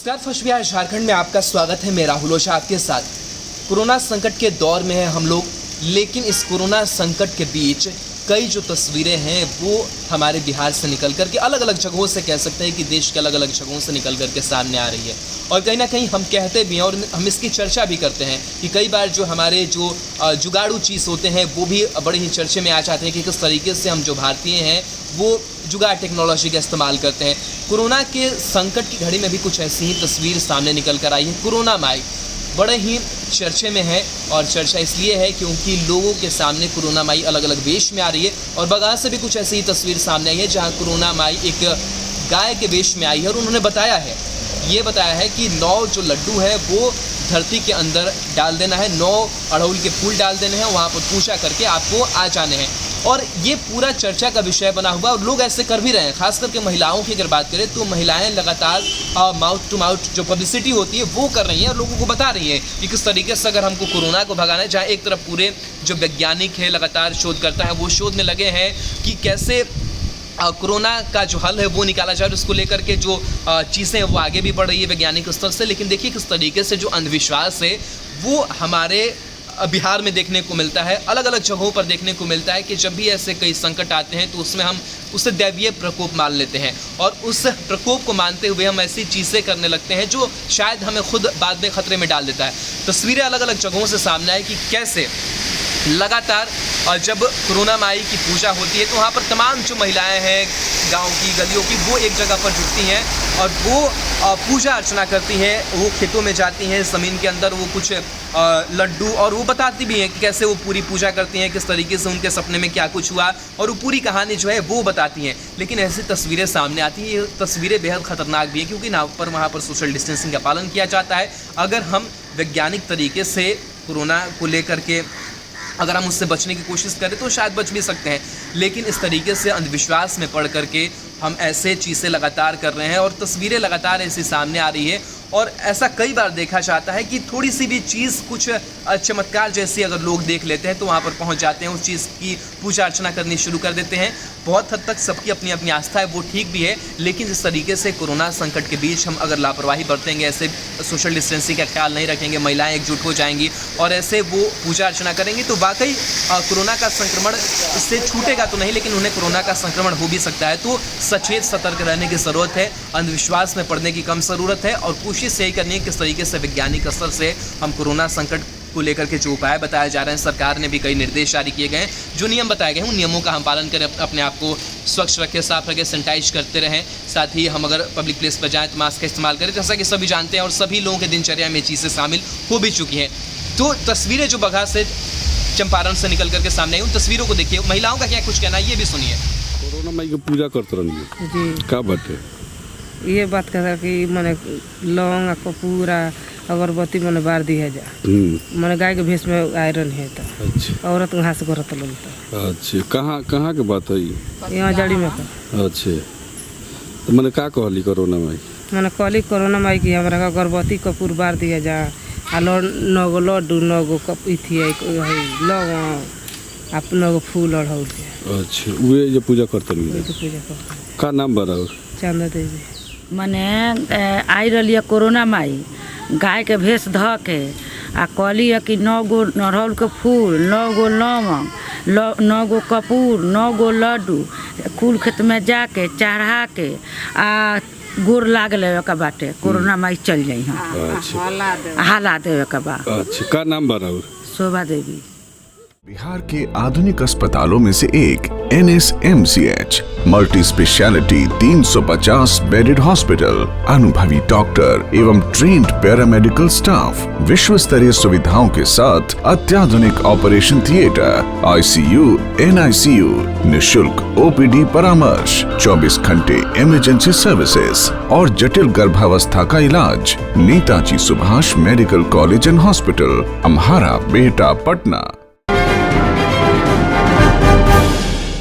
नमस्कार, फर्स्ट बिहार झारखंड में आपका स्वागत है। मैं राहुल ओझा आपके साथ। कोरोना संकट के दौर में है हम लोग, लेकिन इस कोरोना संकट के बीच कई जो तस्वीरें हैं वो हमारे बिहार से निकल कर के अलग अलग जगहों से, कह सकते हैं कि देश के अलग अलग जगहों से निकल कर के सामने आ रही है। और कहीं ना कहीं हम कहते भी हैं और हम इसकी चर्चा भी करते हैं कि कई बार जो हमारे जो जुगाड़ू चीज़ होते हैं वो भी बड़े ही चर्चे में आ जाते हैं कि किस तरीके से हम जो भारतीय हैं वो जुगाड़ टेक्नोलॉजी का इस्तेमाल करते हैं। कोरोना के संकट की घड़ी में भी कुछ ऐसी ही तस्वीर सामने निकल कर आई है। कोरोना माई बड़े ही चर्चे में है, और चर्चा इसलिए है क्योंकि लोगों के सामने कोरोना माई अलग अलग वेश में आ रही है। और बगास से भी कुछ ऐसी ही तस्वीर सामने आई है जहां कोरोना माई एक गाय के वेश में आई है, और उन्होंने ये बताया है कि 9 जो लड्डू है वो धरती के अंदर डाल देना है, 9 अड़हुल के फूल डाल देने हैं, वहाँ पर पूजा करके आपको आ जाने हैं। और ये पूरा चर्चा का विषय बना हुआ, और लोग ऐसे कर भी रहे हैं। खास करके महिलाओं की अगर बात करें तो महिलाएं लगातार माउथ टू माउथ जो पब्लिसिटी होती है वो कर रही हैं और लोगों को बता रही हैं कि किस तरीके से अगर हमको कोरोना को भगाना है। जहाँ एक तरफ पूरे जो वैज्ञानिक है, लगातार शोधकर्ता है, वो शोध में लगे हैं कि कैसे कोरोना का जो हल है वो निकाला जाए, और उसको लेकर के जो चीज़ें वो आगे भी बढ़ रही है वैज्ञानिक स्तर से। लेकिन देखिए किस तरीके से जो अंधविश्वास है वो हमारे बिहार में देखने को मिलता है, अलग अलग जगहों पर देखने को मिलता है कि जब भी ऐसे कई संकट आते हैं तो उसमें हम उसे दैवीय प्रकोप मान लेते हैं, और उस प्रकोप को मानते हुए हम ऐसी चीज़ें करने लगते हैं जो शायद हमें खुद बाद में खतरे में डाल देता है। तस्वीरें अलग अलग जगहों से सामने आई कि कैसे लगातार और जब कोरोना माई की पूजा होती है तो वहाँ पर तमाम जो महिलाएं हैं गांव की, गलियों की, वो एक जगह पर जुटती हैं और वो पूजा अर्चना करती हैं। वो खेतों में जाती हैं, ज़मीन के अंदर वो कुछ लड्डू, और वो बताती भी हैं कि कैसे वो पूरी पूजा करती हैं, किस तरीके से उनके सपने में क्या कुछ हुआ, और वो पूरी कहानी जो है वो बताती हैं। लेकिन ऐसी तस्वीरें सामने आती हैं, ये तस्वीरें बेहद ख़तरनाक भी है क्योंकि वहाँ पर सोशल डिस्टेंसिंग का पालन किया जाता है। अगर हम वैज्ञानिक तरीके से कोरोना को लेकर के अगर हम उससे बचने की कोशिश करें तो शायद बच भी सकते हैं, लेकिन इस तरीके से अंधविश्वास में पड़ करके हम ऐसे चीज़ें लगातार कर रहे हैं और तस्वीरें लगातार ऐसी सामने आ रही है। और ऐसा कई बार देखा जाता है कि थोड़ी सी भी चीज़ कुछ चमत्कार जैसी अगर लोग देख लेते हैं तो वहाँ पर पहुँच जाते हैं, उस चीज़ की पूजा अर्चना करनी शुरू कर देते हैं। बहुत हद तक सबकी अपनी अपनी आस्था है, वो ठीक भी है, लेकिन जिस तरीके से कोरोना संकट के बीच हम अगर लापरवाही बरतेंगे, ऐसे सोशल डिस्टेंसिंग का ख्याल नहीं रखेंगे, महिलाएं एकजुट हो जाएंगी और ऐसे वो पूजा अर्चना करेंगी तो वाकई कोरोना का संक्रमण इससे छूटेगा तो नहीं, लेकिन उन्हें कोरोना का संक्रमण हो भी सकता है। तो सचेत सतर्क रहने की ज़रूरत है, अंधविश्वास में पड़ने की कम ज़रूरत है, और कोशिश यही करनी है किस तरीके से वैज्ञानिक स्तर से हम कोरोना संकट को लेकर के जो उपाय बताए जा रहे हैं, सरकार ने भी कई निर्देश जारी किए गए हैं, जो नियम बताए गए हैं उन नियमों का हम पालन करें, अपने आप को स्वच्छ रखें, साफ रखें, सैनिटाइज करते रहें। साथ ही हम अगर पब्लिक प्लेस पर जाएँ तो मास्क का इस्तेमाल करें, जैसा कि सभी जानते हैं और सभी लोगों के दिनचर्या में चीज़ें शामिल हो भी चुकी हैं। तो तस्वीरें जो बघा से, चंपारण से निकल करके सामने आई, उन तस्वीरों को देखिए। महिलाओं का क्या कुछ कहना है ये भी सुनिए। कोरोना माई की पूजा करते रहिए जी, का बात है ये बात कह कि मैंने लौंग कपूर अगरबत्ती मैंने बार दिया जा, मैंने गाय के भैंस में आयरन है तो अच्छा औरत घास करत लगता। अच्छा, कहाँ के बात है यहाँ जड़ी में का? अच्छा, तो मैंने का कहली कोरोना माई? मैंने कहली कोरोना माई की हमारा अगरबत्ती कपूर बार दिया जा, 9 गो लड्डू, 9 गो लौंग, 9 गो फूल अड़हुल के। अच्छा, वे जो पूजा करते नहीं का नाम बड़ा चंदा देवी। मने आई रही कोरोना माई गाय के भेष ध के आ कहली है कि 9 गो अड़हुल के फूल, 9 गो लौंग, 9 गो कपूर, 9 गो लड्डू कुल खेत में जाके चढ़ा के आ गोर लाग लेवे का बाटे, कोरोना माई चल जाई हम। अच्छा, हाला देवे का बा। अच्छा, का नाम बड़ा? शोभा देवी। बिहार के आधुनिक अस्पतालों में से एक NSMCH multi speciality 350 bedded hospital, अनुभवी डॉक्टर एवं ट्रेन्ड पैरामेडिकल स्टाफ, विश्व स्तरीय सुविधाओं के साथ अत्याधुनिक ऑपरेशन थिएटर, ICU, NICU, निशुल्क OPD परामर्श, 24 घंटे इमरजेंसी सर्विसेज और जटिल गर्भावस्था का इलाज। Netaji Subhash medical college and hospital, Amhara, Behta, Patna.